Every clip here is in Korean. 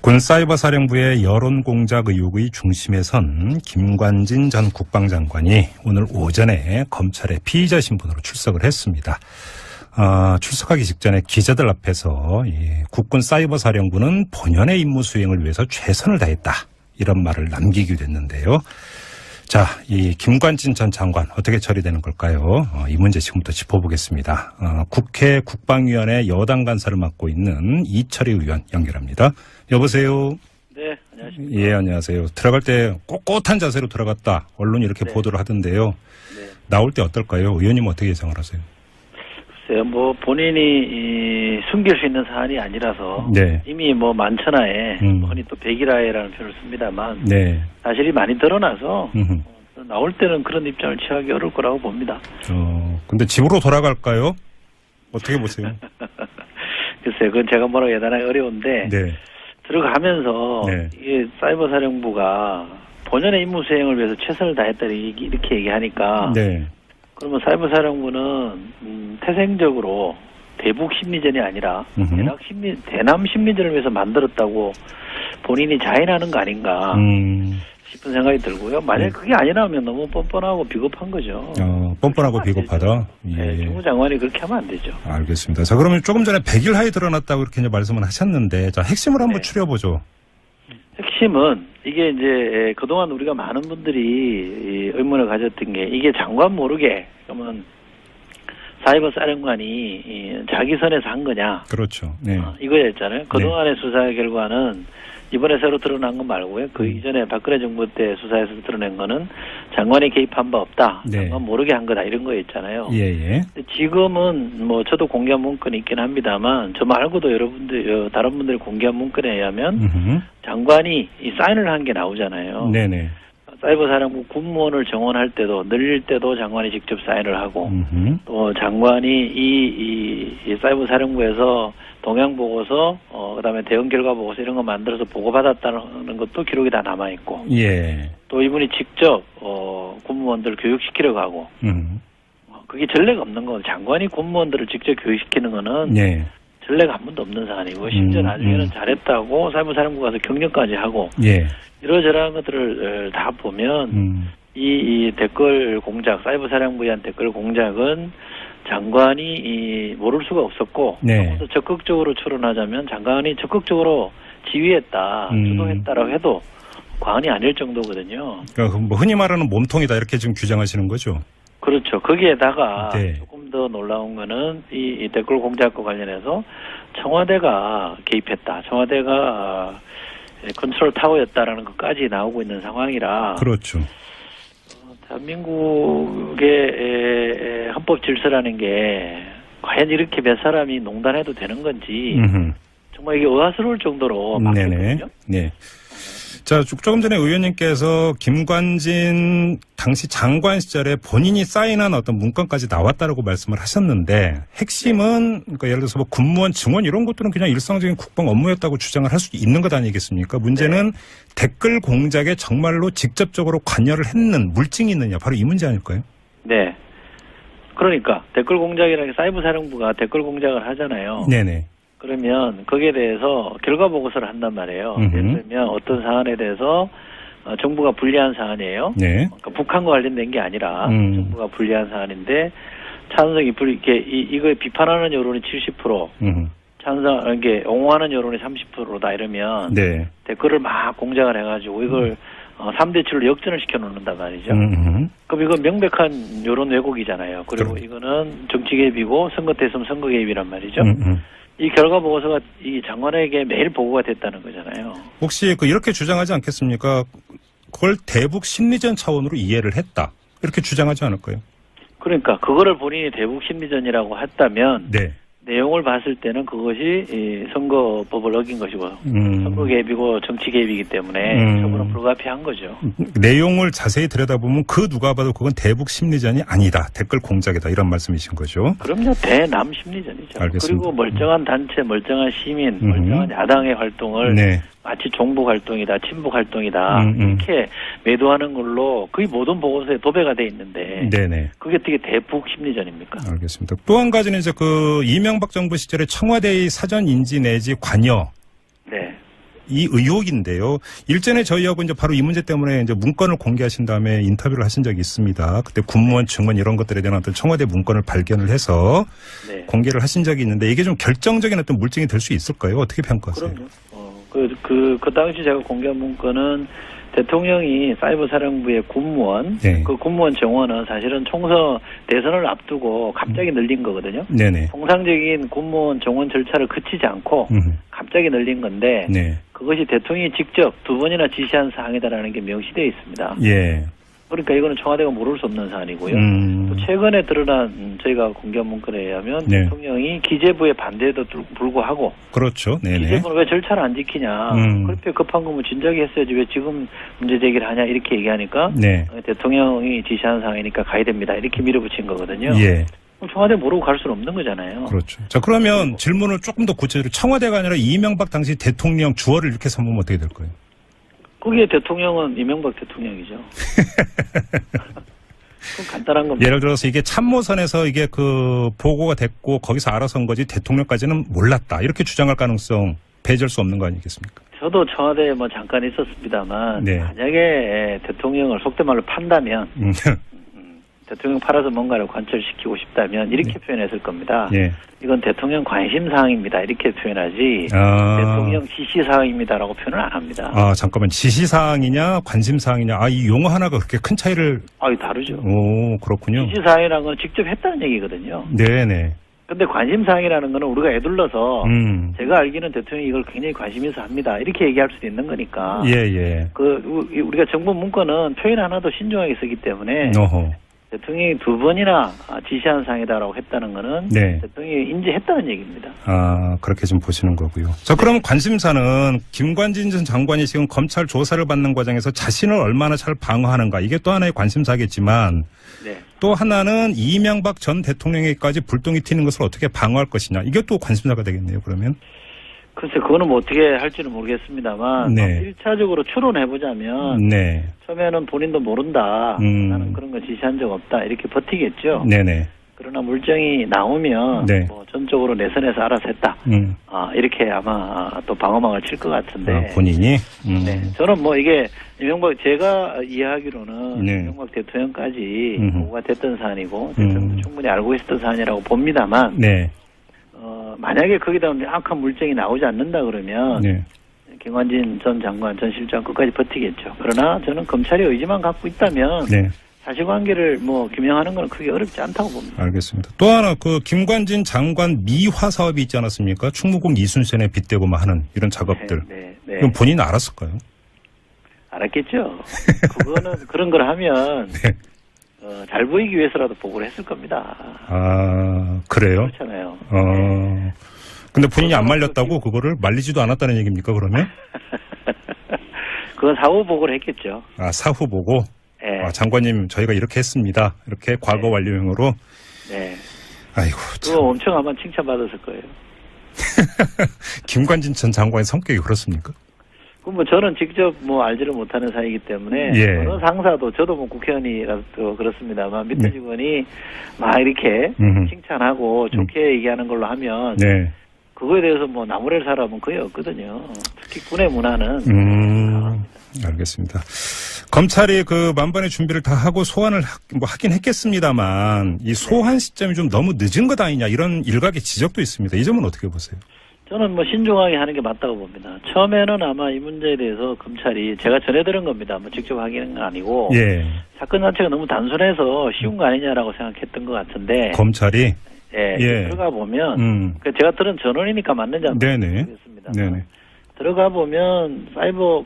군사이버사령부의 여론공작 의혹의 중심에 선 김관진 전 국방장관이 오늘 오전에 검찰의 피의자 신분으로 출석을 했습니다. 출석하기 직전에 기자들 앞에서 국군 사이버사령부는 본연의 임무 수행을 위해서 최선을 다했다, 이런 말을 남기기도 했는데요. 자, 이 김관진 전 장관 어떻게 처리되는 걸까요? 이 문제 지금부터 짚어보겠습니다. 국회 국방위원회 여당 간사를 맡고 있는 이철희 의원 연결합니다. 여보세요. 네, 안녕하십니까. 예, 안녕하세요. 들어갈 때 꼿꼿한 자세로 들어갔다, 언론이 이렇게 보도를 하던데요. 네. 나올 때 어떨까요? 의원님은 어떻게 예상을 하세요? 글쎄요, 본인이 숨길 수 있는 사안이 아니라서 네. 이미 만천하에 흔히 또 백일하에라는 표현을 씁니다만 네. 사실이 많이 드러나서 나올 때는 그런 입장을 취하기 어려울 거라고 봅니다. 근데 집으로 돌아갈까요? 어떻게 보세요? 글쎄요, 그건 제가 뭐라고 예단하기 어려운데 네. 들어가면서 네. 이게 사이버사령부가 본연의 임무 수행을 위해서 최선을 다했다 이렇게 얘기하니까 네. 그러면 사이버사령부는 태생적으로 대북 심리전이 아니라 대남 심리전을 위해서 만들었다고 본인이 자인하는 거 아닌가 싶은 생각이 들고요. 만약에 그게 아니라면 너무 뻔뻔하고 비겁한 거죠. 뻔뻔하고 비겁하다? 예. 네, 정부 장관이 그렇게 하면 안 되죠. 알겠습니다. 자, 그러면 조금 전에 백일하에 드러났다고 이렇게 이제 말씀을 하셨는데, 자, 핵심을 한번 추려보죠. 핵심은 이게 이제 그동안 우리가 많은 분들이 의문을 가졌던 게, 이게 장관 모르게 그러면 사이버 사령관이 자기 선에서 한 거냐? 그렇죠. 네. 이거였잖아요. 그동안의 수사 결과는 이번에 새로 드러난 거 말고요. 그 이전에 박근혜 정부 때 수사에서 드러낸 거는 장관이 개입한 바 없다. 네. 장관 모르게 한 거다, 이런 거였잖아요. 예. 지금은 저도 공개한 문건이 있긴 합니다만, 저 말고도 여러분들 다른 분들이 공개한 문건에 의하면 장관이 이 사인을 한 게 나오잖아요. 네네. 사이버사령부 군무원을 정원할 때도, 늘릴 때도 장관이 직접 사인을 하고, 또 장관이 이 사이버사령부에서 동향 보고서, 그다음에 대응 결과 보고서 이런 거 만들어서 보고받았다는 것도 기록이 다 남아 있고, 예. 또 이분이 직접 군무원들을 교육시키려고 하고, 그게 전례가 없는 거. 장관이 군무원들을 직접 교육시키는 거는 예. 전례가 한 번도 없는 사안이고, 심지어 나중에는 잘했다고 사이버사령부 가서 격려까지 하고, 예. 이러저러한 것들을 다 보면 이 댓글 공작, 사이버사령부에 대한 댓글 공작은 장관이 모를 수가 없었고, 네. 더 적극적으로 추론하자면 장관이 적극적으로 지휘했다, 주도했다라고 해도 과언이 아닐 정도거든요. 그러니까 흔히 말하는 몸통이다, 이렇게 지금 규정하시는 거죠? 그렇죠. 거기에다가 네. 조금 더 놀라운 거는 이 댓글 공작과 관련해서 청와대가 개입했다, 청와대가 컨트롤 타워였다라는 것까지 나오고 있는 상황이라. 그렇죠. 대한민국의 헌법 질서라는 게 과연 이렇게 몇 사람이 농단해도 되는 건지 정말 이게 의아스러울 정도로 많거든요. 네. 자, 조금 전에 의원님께서 김관진 당시 장관 시절에 본인이 사인한 어떤 문건까지 나왔다라고 말씀을 하셨는데, 핵심은 그러니까 예를 들어서 군무원 증원 이런 것들은 그냥 일상적인 국방 업무였다고 주장을 할 수 있는 것 아니겠습니까? 문제는 댓글 공작에 정말로 직접적으로 관여를 했는 물증이 있느냐, 바로 이 문제 아닐까요? 네. 그러니까 댓글 공작이라는 게 사이버사령부가 댓글 공작을 하잖아요. 네네. 그러면 거기에 대해서 결과 보고서를 한단 말이에요. 예를 들면 어떤 사안에 대해서 정부가 불리한 사안이에요. 네. 그러니까 북한과 관련된 게 아니라 정부가 불리한 사안인데 찬성이 이거에 비판하는 여론이 70%, 찬성 이게 옹호하는 여론이 30%다 이러면 네. 댓글을 막 공작을 해가지고 이걸 3대 7로 역전을 시켜 놓는단 말이죠. 그럼 이건 명백한 여론 왜곡이잖아요. 그리고 이거는 정치 개입이고 선거 때 있으면 선거 개입이란 말이죠. 이 결과 보고서가 이 장관에게 매일 보고가 됐다는 거잖아요. 혹시 이렇게 주장하지 않겠습니까? 그걸 대북 심리전 차원으로 이해를 했다, 이렇게 주장하지 않을까요? 그러니까 그거를 본인이 대북 심리전이라고 했다면 네. 내용을 봤을 때는 그것이 이 선거법을 어긴 것이고 선거 개입이고 정치 개입이기 때문에 처벌은 불가피한 거죠. 내용을 자세히 들여다보면 그 누가 봐도 그건 대북 심리전이 아니다, 댓글 공작이다, 이런 말씀이신 거죠? 그럼요. 대남 심리전이죠. 알겠습니다. 그리고 멀쩡한 단체, 멀쩡한 시민, 멀쩡한 야당의 활동을 네. 마치 종북 활동이다, 친북 활동이다 이렇게 매도하는 걸로 거의 모든 보고서에 도배가 돼 있는데 네네. 그게 어떻게 대북 심리전입니까? 알겠습니다. 또 한 가지는 이제 이명박 정부 시절에 청와대의 사전 인지 내지 관여. 네. 이 의혹인데요. 일전에 저희하고 이제 바로 이 문제 때문에 이제 문건을 공개하신 다음에 인터뷰를 하신 적이 있습니다. 그때 군무원 증언 이런 것들에 대한 어떤 청와대 문건을 발견을 해서 네. 공개를 하신 적이 있는데 이게 좀 결정적인 어떤 물증이 될 수 있을까요? 어떻게 평가하세요? 그럼요. 그 당시 제가 공개한 문건은 대통령이 사이버 사령부의 군무원, 네. 그 군무원 정원은 사실은 총선 대선을 앞두고 갑자기 늘린 거거든요. 네네. 통상적인 군무원 정원 절차를 거치지 않고 갑자기 늘린 건데 네. 그것이 대통령이 직접 2번이나 지시한 사항이다라는 게 명시되어 있습니다. 예. 그러니까 이거는 청와대가 모를 수 없는 사안이고요. 또 최근에 드러난 저희가 공개한 문건에 의하면 네. 대통령이 기재부의 반대에도 불구하고 그렇죠. 네네. 기재부는 왜 절차를 안 지키냐. 그렇게 급한 거면 진작에 했어야지 왜 지금 문제 제기를 하냐 이렇게 얘기하니까 네. 대통령이 지시한 사항이니까 가야 됩니다. 이렇게 밀어붙인 거거든요. 예. 그럼 청와대 모르고 갈 수는 없는 거잖아요. 그렇죠. 자, 그러면 질문을 조금 더 구체적으로 청와대가 아니라 이명박 당시 대통령 주어를 이렇게 삼으면 어떻게 될 거예요? 거기에 대통령은 이명박 대통령이죠. 그럼 간단한 겁니다. 예를 들어서 이게 참모선에서 이게 그 보고가 됐고 거기서 알아서 한 거지 대통령까지는 몰랐다. 이렇게 주장할 가능성 배제할 수 없는 거 아니겠습니까? 저도 청와대에 뭐 잠깐 있었습니다만 네. 만약에 대통령을 속된 말로 판다면 대통령 팔아서 뭔가를 관철시키고 싶다면 이렇게 표현했을 겁니다. 예. 이건 대통령 관심사항입니다. 이렇게 표현하지 대통령 지시사항입니다라고 표현을 안 합니다. 아, 잠깐만. 지시사항이냐 관심사항이냐. 아, 이 용어 하나가 그렇게 큰 차이를. 다르죠. 오, 그렇군요. 지시사항이라는 건 직접 했다는 얘기거든요. 네네. 근데 관심사항이라는 거는 우리가 애둘러서 제가 알기는 대통령이 이걸 굉장히 관심 있어 합니다. 이렇게 얘기할 수도 있는 거니까. 예. 우리가 정부 문건은 표현 하나도 신중하게 쓰기 때문에 어허. 대통령이 2번이나 지시한 사항이다라고 했다는 거는 네. 대통령이 인지했다는 얘기입니다. 아, 그렇게 좀 보시는 거고요. 자, 그럼 관심사는 김관진 전 장관이 지금 검찰 조사를 받는 과정에서 자신을 얼마나 잘 방어하는가. 이게 또 하나의 관심사겠지만 네. 또 하나는 이명박 전 대통령에게까지 불똥이 튀는 것을 어떻게 방어할 것이냐. 이게 또 관심사가 되겠네요, 그러면. 글쎄, 그거는 뭐 어떻게 할지는 모르겠습니다만, 네. 1차적으로 추론해보자면, 네. 처음에는 본인도 모른다, 나는 그런 거 지시한 적 없다, 이렇게 버티겠죠. 네네. 그러나 물증이 나오면, 네. 뭐 전적으로 내 선에서 알아서 했다. 이렇게 아마 또 방어막을 칠 것 같은데. 본인이? 네. 저는 뭐 이게, 제가 이해하기로는, 네. 이명박 대통령까지 보고가 됐던 사안이고, 대통령도 충분히 알고 있었던 사안이라고 봅니다만, 네. 만약에 거기다 명확한 물증이 나오지 않는다 그러면 네. 김관진 전 장관, 전 실장 끝까지 버티겠죠. 그러나 저는 검찰의 의지만 갖고 있다면 네. 사실관계를 뭐 규명하는 건 크게 어렵지 않다고 봅니다. 알겠습니다. 또 하나 그 김관진 장관 미화 사업이 있지 않았습니까? 충무공 이순신에 빗대고 하는 이런 작업들. 네. 그럼 본인은 알았을까요? 알았겠죠. 그거는 그런 걸 하면 네. 잘 보이기 위해서라도 보고를 했을 겁니다. 아, 그래요? 그렇잖아요. 근데 본인이 안 말렸다고 그거를 말리지도 않았다는 얘기입니까, 그러면? 그건 사후 보고를 했겠죠. 아, 사후 보고? 네. 아, 장관님, 저희가 이렇게 했습니다. 이렇게 과거 완료형으로? 네. 아이고, 그거 엄청 아마 칭찬받았을 거예요. 김관진 전 장관의 성격이 그렇습니까? 뭐 저는 직접 뭐 알지를 못하는 사이이기 때문에 예. 어느 상사도 저도 뭐 국회의원이라도 그렇습니다만 밑에 네. 직원이 막 이렇게 칭찬하고 좋게 얘기하는 걸로 하면 네. 그거에 대해서 뭐 나무랄 사람은 거의 없거든요. 특히 군의 문화는 알겠습니다. 검찰이 그 만반의 준비를 다 하고 소환을 하긴 했겠습니다만 이 소환 시점이 좀 너무 늦은 것 아니냐 이런 일각의 지적도 있습니다. 이 점은 어떻게 보세요? 저는 뭐 신중하게 하는 게 맞다고 봅니다. 처음에는 아마 이 문제에 대해서 검찰이 제가 전해 들은 겁니다. 뭐 직접 확인한 건 아니고 예. 사건 자체가 너무 단순해서 쉬운 거 아니냐라고 생각했던 것 같은데 검찰이 예. 들어가 보면 제가 들은 전원이니까 맞는지 안 네네. 모르겠습니다. 네네. 들어가 보면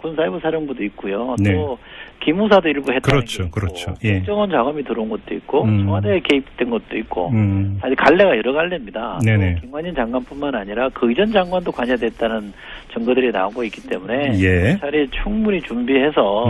군 사이버 사령부도 있고요. 네. 또 기무사도 일부 했다는 그렇죠, 게 있고, 그렇죠. 예. 국정원 자금이 들어온 것도 있고, 청와대에 개입된 것도 있고, 사실 갈래가 여러 갈래입니다. 네네. 김관진 장관뿐만 아니라 그 이전 장관도 관여됐다는 증거들이 나오고 있기 때문에 예. 검찰이 충분히 준비해서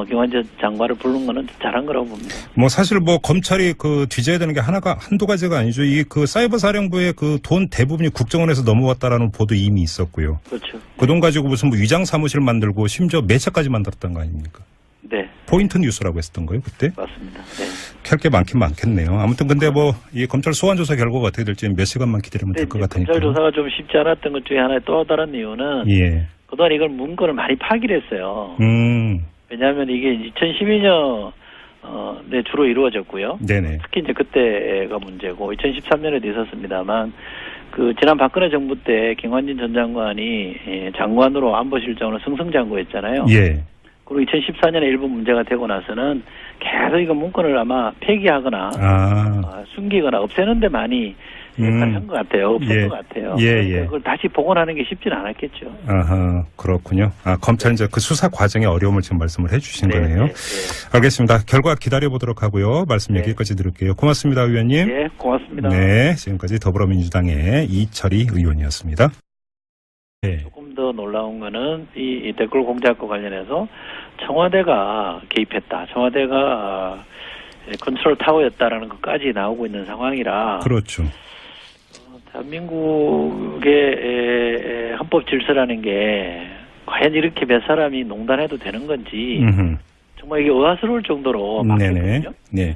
김관진 장관을 부른 거는 잘한 거라고 봅니다. 뭐 사실 뭐 검찰이 그 뒤져야 되는 게 한두 가지가 아니죠. 이 그 사이버 사령부의 그 돈 대부분이 국정원에서 넘어왔다라는 보도 이미 있었고요. 그렇죠. 그 돈 가지고 무슨 뭐 위장 사무실 만들고 심지어 매체까지 만들었던 거 아닙니까? 네. 포인트 뉴스라고 했었던 거예요, 그때? 맞습니다. 네. 할 게 많긴 많겠네요. 아무튼 근데 뭐 이 검찰 소환 조사 결과가 어떻게 될지 몇 시간만 기다리면 될 것 같으니까. 검찰 조사가 좀 쉽지 않았던 것 중에 하나의 또 다른 이유는 예. 그동안 이걸 문건을 많이 파기를 했어요. 왜냐하면 이게 2012년 네, 주로 이루어졌고요. 네네. 특히 이제 그때가 문제고 2013년에도 있었습니다만 그 지난 박근혜 정부 때 김관진 전 장관이 장관으로 안보실장으로 승승장구했잖아요. 예. 그리고 2014년에 일부 문제가 되고 나서는 계속 이거 문건을 아마 폐기하거나 숨기거나 없애는 데 많이 한 것 같아요. 없앤 것 같아요. 그걸 다시 복원하는 게 쉽지는 않았겠죠. 아하, 그렇군요. 검찰 이제 그 수사 과정의 어려움을 지금 말씀을 해주신 거네요. 알겠습니다. 결과 기다려보도록 하고요. 말씀 여기까지 드릴게요. 고맙습니다, 의원님. 네, 고맙습니다. 네, 지금까지 더불어민주당의 이철희 의원이었습니다. 네. 조금 더 놀라운 거는 이 댓글 공작과 관련해서 청와대가 개입했다. 청와대가 컨트롤 타워였다라는 것까지 나오고 있는 상황이라. 그렇죠. 대한민국의 헌법 질서라는 게 과연 이렇게 몇 사람이 농단해도 되는 건지 정말 이게 의아스러울 정도로 바뀌었거든요. 네.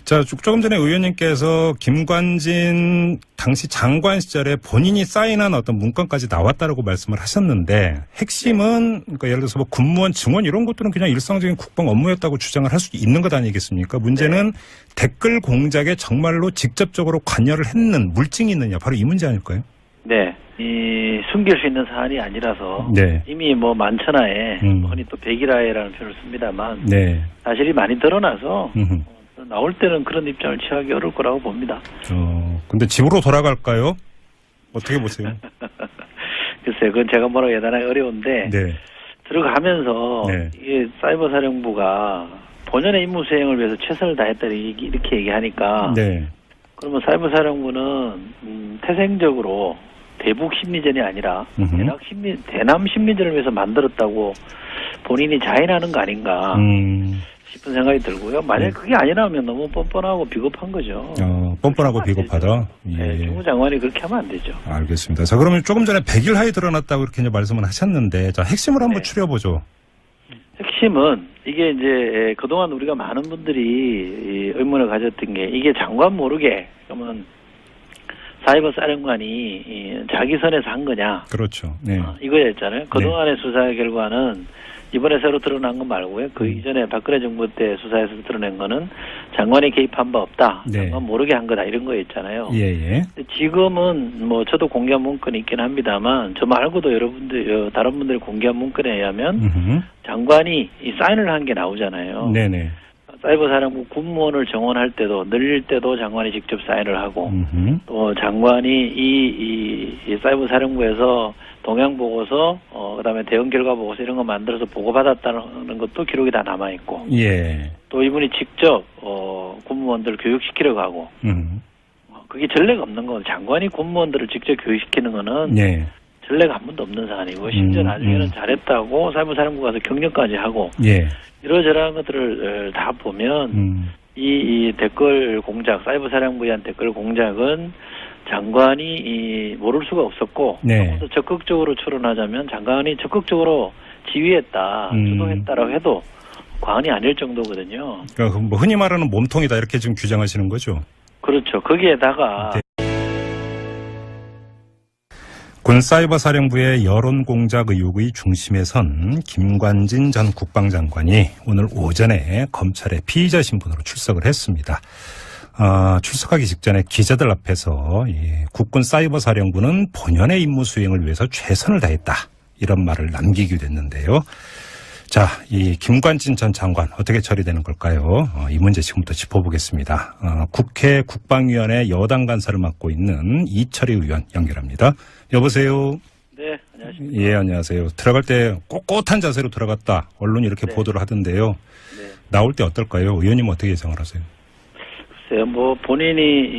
자, 조금 전에 의원님께서 김관진 당시 장관 시절에 본인이 사인한 어떤 문건까지 나왔다라고 말씀을 하셨는데 핵심은 그러니까 예를 들어서 뭐 군무원 증언 이런 것들은 그냥 일상적인 국방 업무였다고 주장을 할 수 있는 것 아니겠습니까? 문제는 댓글 공작에 정말로 직접적으로 관여를 했는 물증이 있느냐 바로 이 문제 아닐까요? 네. 이 숨길 수 있는 사안이 아니라서 이미 뭐 만천하에 흔히 또 백일하에라는 표현을 씁니다만 사실이 많이 드러나서 나올 때는 그런 입장을 취하기 어려울 거라고 봅니다. 근데 집으로 돌아갈까요? 어떻게 보세요? 글쎄요, 그건 제가 뭐라고 예단하기 어려운데, 들어가면서, 이게 사이버 사령부가 본연의 임무 수행을 위해서 최선을 다했다, 이렇게 얘기하니까, 그러면 사이버 사령부는 태생적으로 대북 심리전이 아니라, 대남 심리전을 위해서 만들었다고 본인이 자인하는 거 아닌가. 싶은 생각이 들고요. 만약에 그게 아니라면 너무 뻔뻔하고 비겁한 거죠. 뻔뻔하고 비겁하다? 정부 장관이 그렇게 하면 안 되죠. 알겠습니다. 자, 그러면 조금 전에 백일하에 드러났다고 이렇게 이제 말씀을 하셨는데, 자, 핵심을 한번 추려보죠. 핵심은, 이게 이제, 그동안 우리가 많은 분들이 의문을 가졌던 게, 이게 장관 모르게, 그러면, 사이버 사령관이 자기 선에서 한 거냐. 그렇죠. 이거였잖아요. 그동안의 수사 결과는, 이번에 새로 드러난 거 말고요. 그 이전에 박근혜 정부 때 수사에서 드러낸 거는 장관이 개입한 바 없다. 장관 모르게 한 거다. 이런 거였잖아요. 지금은 뭐 저도 공개한 문건이 있긴 합니다만 저 말고도 여러분들 다른 분들이 공개한 문건에 의하면 장관이 이 사인을 한 게 나오잖아요. 사이버 사령부 군무원을 정원할 때도 늘릴 때도 장관이 직접 사인을 하고 또 장관이 이 사이버 사령부에서 동향 보고서 그다음에 대응 결과 보고서 이런 거 만들어서 보고받았다는 것도 기록이 다 남아 있고 또 이분이 직접 군무원들을 교육시키려고 하고 그게 전례가 없는 거거든요. 장관이 군무원들을 직접 교육시키는 거는 전례가 한 번도 없는 사안이고 심지어 나중에는 잘했다고 사이버 사령부 가서 격려까지 하고 이러저러한 것들을 다 보면 이 댓글 공작 사이버 사령부에 의한 댓글 공작은 장관이 모를 수가 없었고 더 적극적으로 추론하자면 장관이 적극적으로 지휘했다, 주도했다라고 해도 과언이 아닐 정도거든요. 그러니까 뭐 흔히 말하는 몸통이다 이렇게 지금 규정하시는 거죠? 그렇죠. 거기에다가 군 사이버 사령부의 여론 공작 의혹의 중심에 선 김관진 전 국방장관이 오늘 오전에 검찰의 피의자 신분으로 출석을 했습니다. 출석하기 직전에 기자들 앞에서 국군 사이버 사령부는 본연의 임무 수행을 위해서 최선을 다했다. 이런 말을 남기기도 했는데요. 자, 이 김관진 전 장관 어떻게 처리되는 걸까요? 이 문제 지금부터 짚어보겠습니다. 국회 국방위원회 여당 간사를 맡고 있는 이철희 의원 연결합니다. 여보세요? 네, 안녕하십니까? 예, 안녕하세요. 들어갈 때 꼿꼿한 자세로 들어갔다. 언론이 이렇게 보도를 하던데요. 나올 때 어떨까요? 의원님은 어떻게 예상을 하세요? 글쎄요, 뭐 본인이